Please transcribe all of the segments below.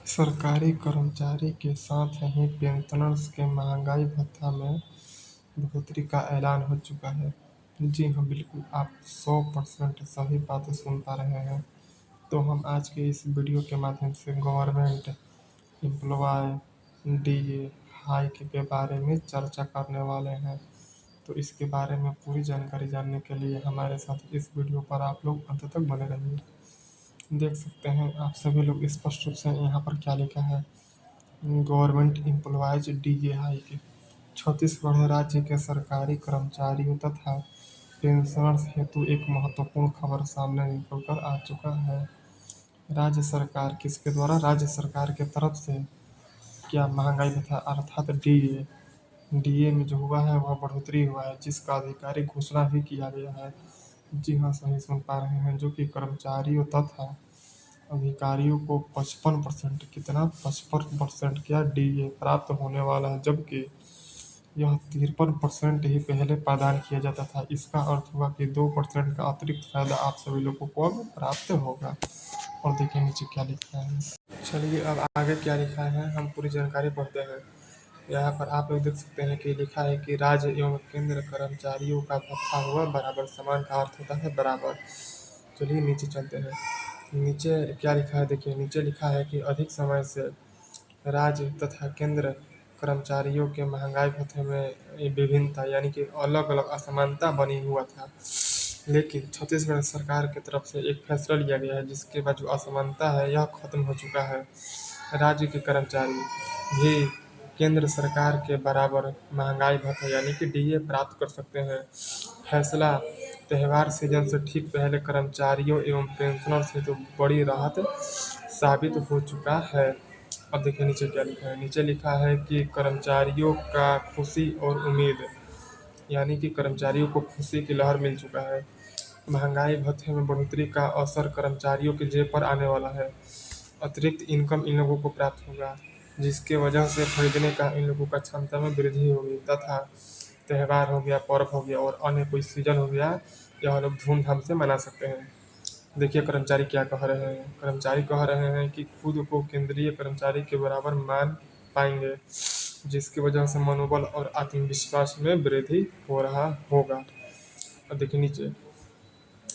सरकारी कर्मचारी के साथ ही पेंशनर्स के महंगाई भत्ता में बढ़ोतरी का ऐलान हो चुका है। जी हाँ, बिल्कुल आप 100% सही बातें सुन पा रहे हैं। तो हम आज के इस वीडियो के माध्यम से गवर्नमेंट एम्प्लॉय डीए हाइक के बारे में चर्चा करने वाले हैं। तो इसके बारे में पूरी जानकारी जानने के लिए हमारे साथ इस वीडियो पर आप लोग अंत तक बने रहिए। देख सकते हैं आप सभी लोग स्पष्ट रूप से यहाँ पर क्या लिखा है। Government employees DA hike. Chhattisgarh राज्य के सरकारी कर्मचारियों तथा पेंशनर्स हेतु एक महत्वपूर्ण खबर सामने निकल कर आ चुका है। राज्य सरकार किसके द्वारा, राज्य सरकार के तरफ से क्या महंगाई भत्ता अर्थात डीए डीए में जो हुआ है वह बढ़ोतरी हुआ है, जिसका आधिकारिक घोषणा भी किया गया है। जी हाँ, सही सुन पा रहे हैं। जो कि कर्मचारियों तथा अधिकारियों को 55% कितना 55% क्या डीए प्राप्त होने वाला है, जबकि यह 53% ही पहले प्रदान किया जाता था। इसका अर्थ हुआ कि 2% का अतिरिक्त फायदा आप सभी लोगों को अब प्राप्त होगा। और देखिए नीचे क्या लिखा है। चलिए अब आगे क्या लिखा है हम पूरी जानकारी पढ़ते हैं। यहाँ पर आप लोग देख सकते हैं कि लिखा है कि राज्य एवं केंद्र कर्मचारियों का भत्ता हुआ बराबर, समान का अर्थ होता है बराबर। चलिए नीचे चलते हैं। नीचे क्या लिखा है, देखिए नीचे लिखा है कि अधिक समय से राज्य तथा केंद्र कर्मचारियों के महंगाई भत्ते में विभिन्नता यानी कि अलग अलग असमानता बनी हुआ था, लेकिन छत्तीसगढ़ सरकार की तरफ से एक फैसला लिया गया है जिसके बाद जो असमानता है यह खत्म हो चुका है। राज्य के कर्मचारी भी केंद्र सरकार के बराबर महंगाई भत्ता यानी कि डीए प्राप्त कर सकते हैं। फैसला त्यौहार सीजन से ठीक पहले कर्मचारियों एवं पेंशनर से तो बड़ी राहत साबित हो चुका है। अब देखिए नीचे क्या लिखा है। नीचे लिखा है कि कर्मचारियों का खुशी और उम्मीद यानी कि कर्मचारियों को खुशी की लहर मिल चुका है। महंगाई भत्ते में बढ़ोतरी का असर कर्मचारियों की जेब पर आने वाला है। अतिरिक्त इनकम इन लोगों को प्राप्त होगा, जिसके वजह से खरीदने का इन लोगों का क्षमता में वृद्धि होगी तथा त्यौहार हो गया, पर्व हो गया और अन्य कोई सीजन हो गया, यह लोग धूमधाम से मना सकते हैं। देखिए कर्मचारी क्या कह रहे हैं। कर्मचारी कह रहे हैं कि खुद को केंद्रीय कर्मचारी के बराबर मान पाएंगे, जिसकी वजह से मनोबल और आत्मविश्वास में वृद्धि हो रहा होगा। अब देखिए नीचे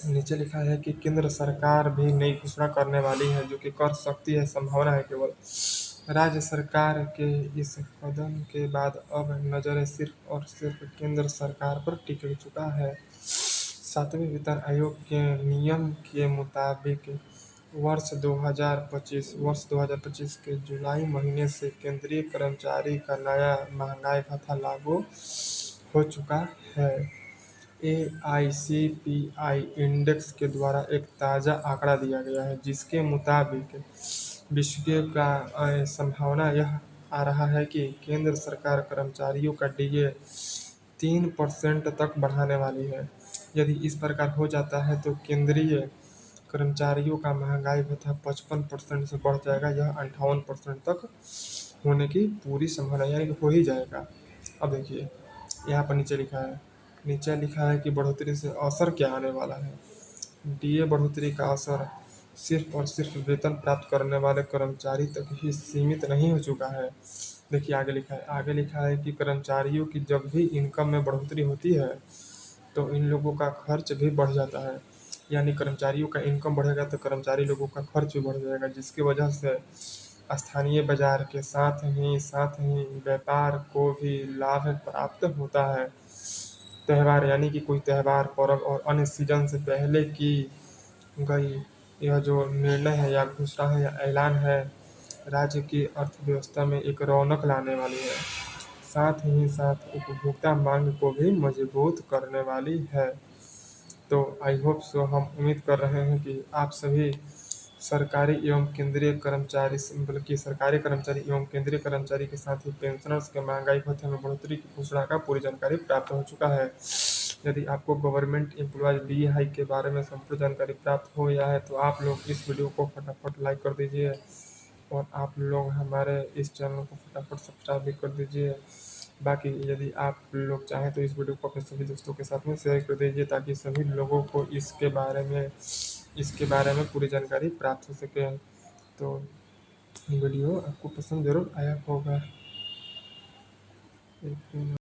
नीचे लिखा है कि केंद्र सरकार भी नई घोषणा करने वाली है, जो कि कर सकती है, संभावना है केवल। राज्य सरकार के इस कदम के बाद अब नजरें सिर्फ और सिर्फ केंद्र सरकार पर टिक चुका है। सातवें वेतन आयोग के नियम के मुताबिक वर्ष 2025 के जुलाई महीने से केंद्रीय कर्मचारी का नया महंगाई भत्ता लागू हो चुका है। एआईसीपीआई इंडेक्स के द्वारा एक ताज़ा आंकड़ा दिया गया है, जिसके मुताबिक विश्व का संभावना यह आ रहा है कि केंद्र सरकार कर्मचारियों का डीए 3% तक बढ़ाने वाली है। यदि इस प्रकार हो जाता है तो केंद्रीय कर्मचारियों का महंगाई भत्ता 55% से बढ़ जाएगा, यह 58% तक होने की पूरी संभावना यानी कि हो ही जाएगा। अब देखिए यहाँ पर नीचे लिखा है कि बढ़ोतरी से असर क्या आने वाला है। डीए बढ़ोतरी का असर सिर्फ और सिर्फ वेतन प्राप्त करने वाले कर्मचारी तक ही सीमित नहीं हो चुका है। देखिए आगे लिखा है कि कर्मचारियों की जब भी इनकम में बढ़ोतरी होती है तो इन लोगों का खर्च भी बढ़ जाता है। यानी कर्मचारियों का इनकम बढ़ेगा तो कर्मचारी लोगों का खर्च भी बढ़ जाएगा, जिसकी वजह से स्थानीय बाजार के साथ ही व्यापार को भी लाभ प्राप्त होता है। त्यौहार यानी कि कोई त्यौहार, पर्व और अन्य सीजन से पहले की गई यह जो निर्णय है या घोषणा है या ऐलान है, राज्य की अर्थव्यवस्था में एक रौनक लाने वाली है। साथ ही साथ उपभोक्ता मांग को भी मजबूत करने वाली है। तो आई होप सो, हम उम्मीद कर रहे हैं कि आप सभी सरकारी एवं केंद्रीय कर्मचारी बल्कि सरकारी कर्मचारी एवं केंद्रीय कर्मचारी के साथ ही पेंशनर्स के महंगाई भत्ते में बढ़ोतरी की घोषणा का पूरी जानकारी प्राप्त हो चुका है। यदि आपको गवर्नमेंट एम्प्लॉयज डी हाइक के बारे में संपूर्ण जानकारी प्राप्त हो गया है तो आप लोग इस वीडियो को फटाफट लाइक कर दीजिए और आप लोग हमारे इस चैनल को फटाफट सब्सक्राइब भी कर दीजिए। बाकी यदि आप लोग चाहें तो इस वीडियो को अपने सभी दोस्तों के साथ में शेयर कर दीजिए, ताकि सभी लोगों को इसके बारे में पूरी जानकारी प्राप्त हो सके। तो वीडियो आपको पसंद ज़रूर आया होगा। एक